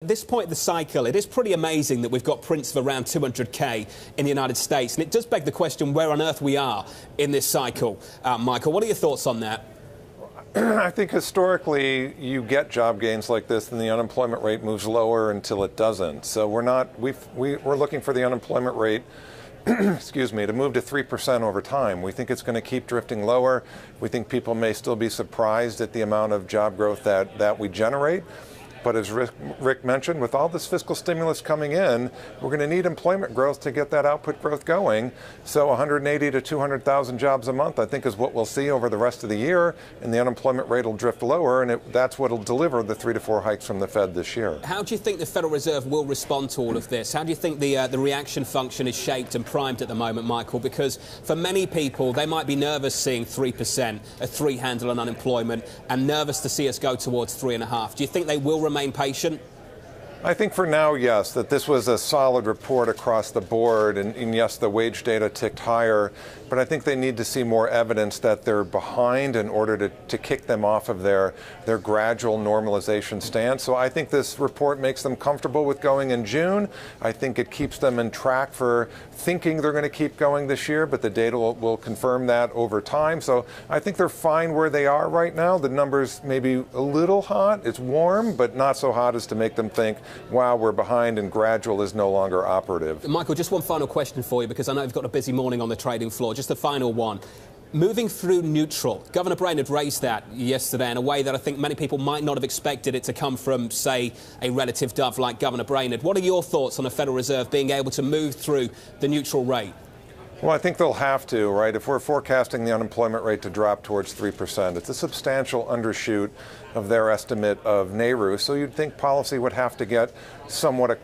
At this point in the cycle, it is pretty amazing that we've got prints of around 200k in the United States, and it does beg the question where on earth we are in this cycle. Michael, what are your thoughts on that? I think historically you get job gains like this and the unemployment rate moves lower until it doesn't. So we're looking for the unemployment rate excuse me, to move to 3% over time. We think it's going to keep drifting lower. We think people may still be surprised at the amount of job growth that we generate. But as Rick mentioned, with all this fiscal stimulus coming in, we're going to need employment growth to get that output growth going. So 180 to 200,000 jobs a month, I think, is what we'll see over the rest of the year, and the unemployment rate will drift lower, and that's what will deliver the 3 to 4 hikes from the Fed this year. How do you think the Federal Reserve will respond to all of this? How do you think the reaction function is shaped and primed at the moment, Michael? Because for many people, they might be nervous seeing 3%, a 3 handle on unemployment, and nervous to see us go towards 3.5. Do you think they will remain patient? I think for now, yes, that this was a solid report across the board, and yes, the wage data ticked higher, but I think they need to see more evidence that they're behind in order to kick them off of their gradual normalization stance. So I think this report makes them comfortable with going in June. I think it keeps them in track for thinking they're going to keep going this year, but the data will confirm that over time. So I think they're fine where they are right now. The numbers may be a little hot. It's warm, but not so hot as to make them think, wow, we're behind and gradual is no longer operative. Michael, just one final question for you, because I know you've got a busy morning on the trading floor. Just a final one. Moving through neutral, Governor Brainerd raised that yesterday in a way that I think many people might not have expected it to come from, say, a relative dove like Governor Brainerd. What are your thoughts on the Federal Reserve being able to move through the neutral rate? Well, I think they'll have to, right? If we're forecasting the unemployment rate to drop towards 3%, it's a substantial undershoot of their estimate of NAIRU. So you'd think policy would have to get somewhat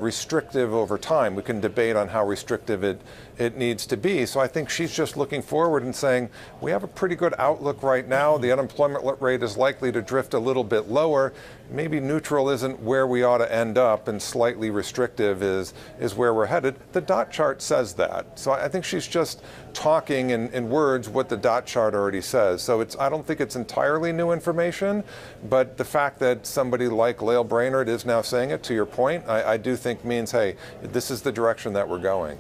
restrictive over time. We can debate on how restrictive it needs to be. So I think she's just looking forward and saying, we have a pretty good outlook right now. The unemployment rate is likely to drift a little bit lower. Maybe neutral isn't where we ought to end up, and slightly restrictive is where we're headed. The dot chart says that. So I think she's just talking in words what the dot chart already says. So I don't think it's entirely new information, but the fact that somebody like Lael Brainerd is now saying it, to your point, I do think means, hey, this is the direction that we're going.